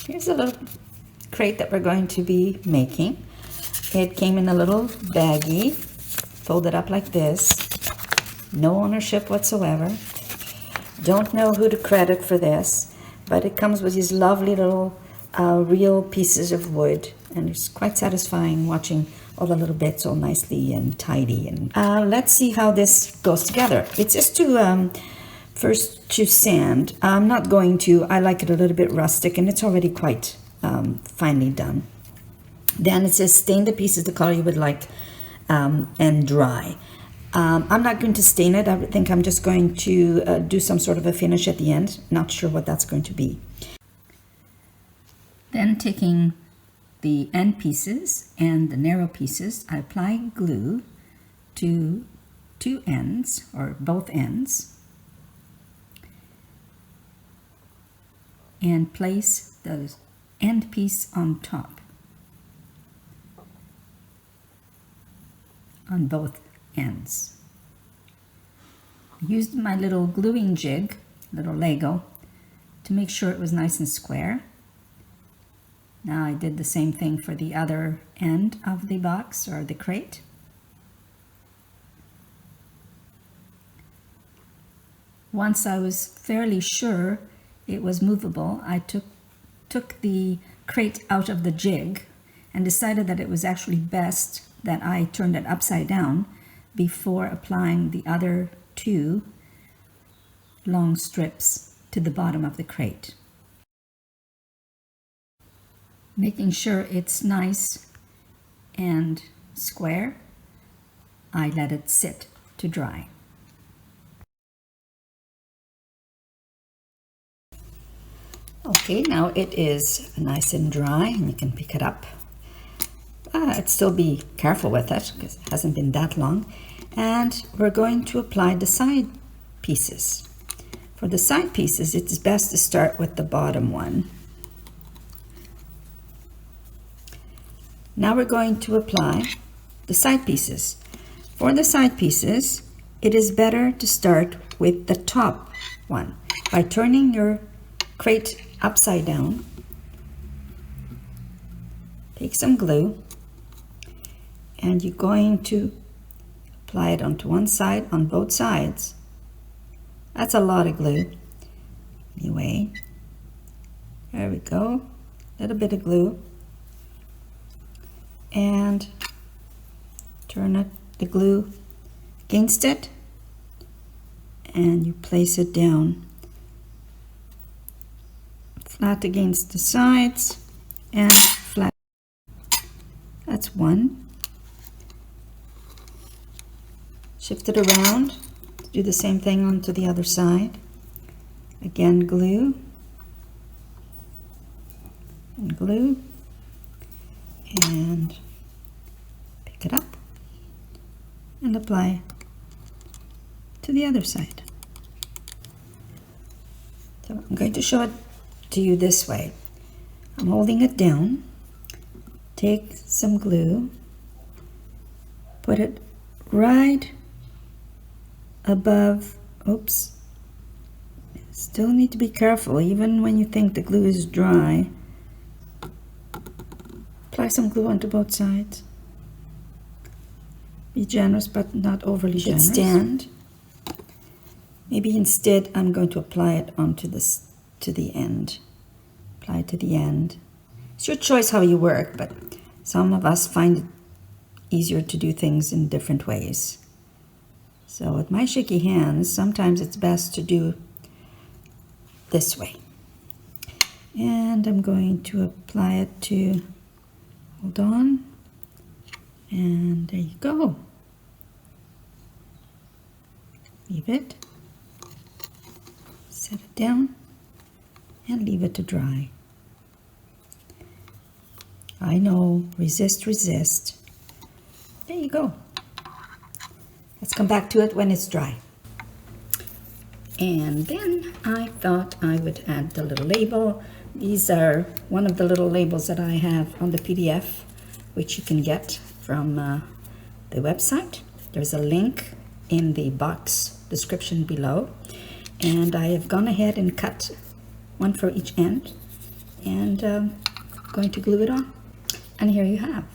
Here's a little crate that we're going to be making. It came in a little baggie, folded up like this. No ownership whatsoever. Don't know who to credit for this, but it comes with these lovely little real pieces of wood, and it's quite satisfying watching all the little bits all nicely and tidy. And let's see how this goes together. It's just to first to sand. I'm not going to. I like it a little bit rustic, and it's already quite finely done. Then it says stain the pieces the color you would like and dry. I'm not going to stain it. I think I'm just going to do some sort of a finish at the end. Not sure what that's going to be. Then taking the end pieces and the narrow pieces, I apply glue to two ends, or both ends, and place the end piece on top on both ends. I used my little gluing jig, little Lego, to make sure it was nice and square. Now I did the same thing for the other end of the box or the crate. Once I was fairly sure it was movable, I took the crate out of the jig and decided that it was actually best that I turned it upside down before applying the other two long strips to the bottom of the crate. Making sure it's nice and square, I let it sit to dry. Okay, now it is nice and dry and you can pick it up. I'd still be careful with it because it hasn't been that long. And we're going to apply the side pieces. For the side pieces, it's best to start with the bottom one. Now we're going to apply the side pieces. For the side pieces, it is better to start with the top one. By turning your crate upside down, take some glue, and you're going to apply it onto one side, on both sides. That's a lot of glue. Anyway, there we go. A little bit of glue. And turn the glue against it, and you place it down flat against the sides and flat. That's one. Shift it around, do the same thing onto the other side. Again, glue and glue, and pick it up and apply to the other side. So I'm going to show it to you this way. I'm holding it down, take some glue, put it right above, oops, still need to be careful even when you think the glue is dry. Apply some glue onto both sides. Be generous, but not overly generous. Stand. Maybe instead I'm going to apply it onto this, to the end. Apply it to the end. It's your choice how you work, but some of us find it easier to do things in different ways. So with my shaky hands, sometimes it's best to do this way. And I'm going to apply it to, hold on, and there you go. Leave it, set it down, and leave it to dry. I know, resist, resist. There you go. Let's come back to it when it's dry. And then I thought I would add the little label. These are one of the little labels that I have on the PDF, which you can get from the website. There's a link in the box description below. And I have gone ahead and cut one for each end and going to glue it on. And here you have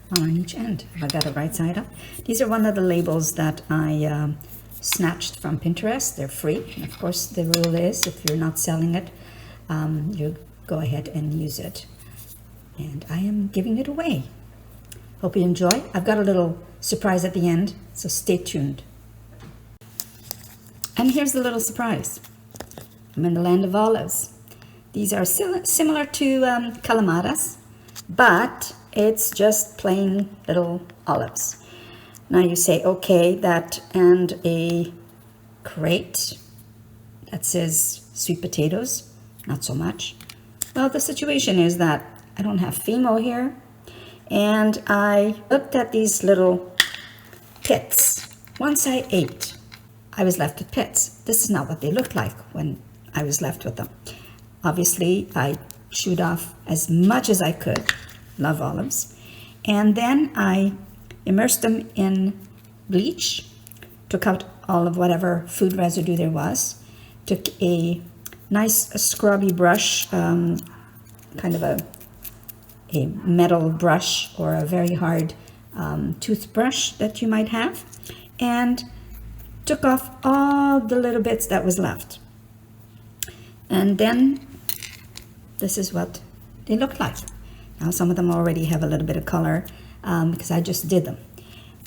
one on each end. I got it right side up. These are one of the labels that I snatched from Pinterest. They're free. And of course, the rule is if you're not selling it, you go ahead and use it. And I am giving it away. Hope you enjoy. I've got a little surprise at the end, so stay tuned. And here's the little surprise. I'm in the land of olives. These are similar to calamatas, but it's just plain little olives. Now you say, okay, that and a crate that says sweet potatoes, not so much. Well, the situation is that I don't have Fimo here, and I looked at these little pits. Once I ate, I was left with pits. This is not what they looked like when I was left with them. Obviously, I chewed off as much as I could. Love olives. And then I immersed them in bleach, took out all of whatever food residue there was, took a nice scrubby brush, kind of a metal brush or a very hard toothbrush that you might have, and took off all the little bits that was left. And then this is what they look like. Now some of them already have a little bit of color because I just did them.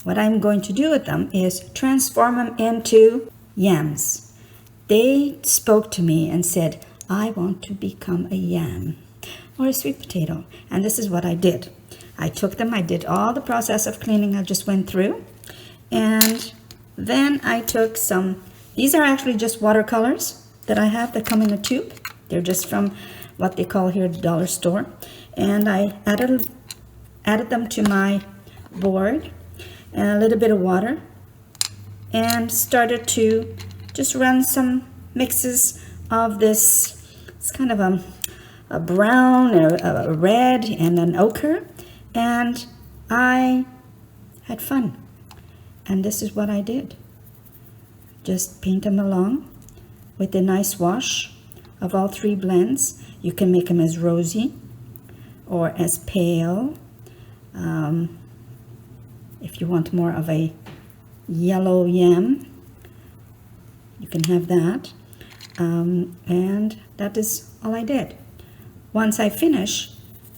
What I'm going to do with them is transform them into yams. They spoke to me and said, I want to become a yam or a sweet potato. And this is what I did. I took them, I did all the process of cleaning I just went through. And then I took some, these are actually just watercolors that I have that come in a tube. They're just from what they call here the dollar store. And I added them to my board and a little bit of water and started to just run some mixes of this. It's kind of a brown, a red, and an ochre. And I had fun. And this is what I did. Just paint them along with a nice wash of all three blends. You can make them as rosy or as pale. If you want more of a yellow yam, you can have that. And that is all I did. Once I finish,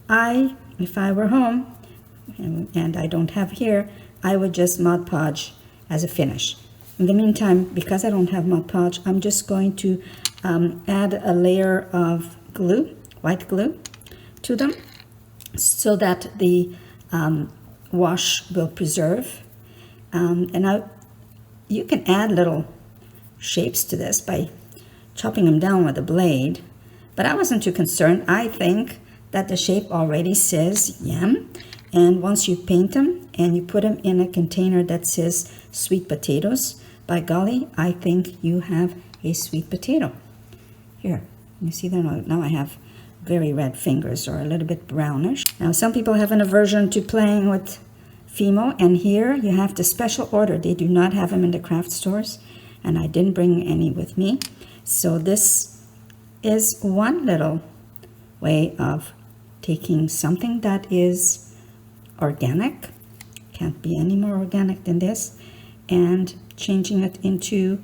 if I were home, and I don't have here, I would just Mod Podge as a finish. In the meantime, because I don't have Mod Podge, I'm just going to add a layer of glue, white glue, to them so that the wash will preserve. You can add little shapes to this by chopping them down with a blade, but I wasn't too concerned. I think that the shape already says yam, and once you paint them and you put them in a container that says sweet potatoes, by golly, I think you have a sweet potato. Here, you see there? Now I have very red fingers, or a little bit brownish. Now some people have an aversion to playing with Fimo, and here you have to special order. They do not have them in the craft stores, and I didn't bring any with me. So this is one little way of taking something that is organic, can't be any more organic than this, and changing it into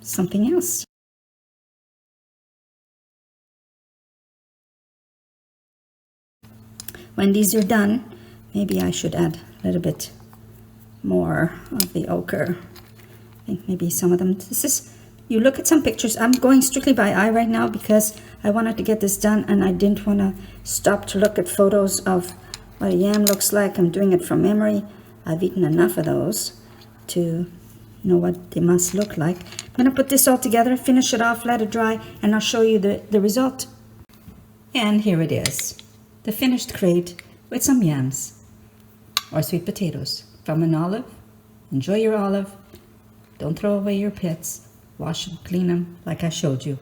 something else. When these are done, maybe I should add a little bit more of the ochre. I think maybe some of them, you look at some pictures. I'm going strictly by eye right now because I wanted to get this done and I didn't want to stop to look at photos of what a yam looks like. I'm doing it from memory. I've eaten enough of those to know what they must look like. I'm going to put this all together, finish it off, let it dry, and I'll show you the result. And here it is, the finished crate with some yams or sweet potatoes from an olive. Enjoy your olive. Don't throw away your pits. Wash them, clean them like I showed you.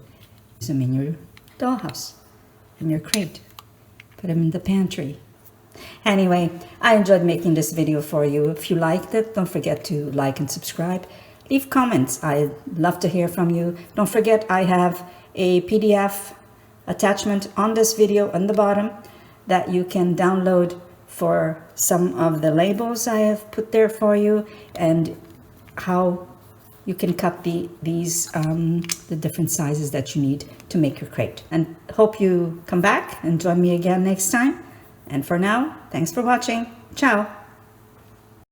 Use them in your dollhouse, in your crate. Put them in the pantry. Anyway, I enjoyed making this video for you. If you liked it, don't forget to like and subscribe. Leave comments. I'd love to hear from you. Don't forget I have a PDF attachment on this video on the bottom that you can download for some of the labels I have put there for you, and how you can cut the different sizes that you need to make your crate. And hope you come back and join me again next time. And for now, thanks for watching. Ciao.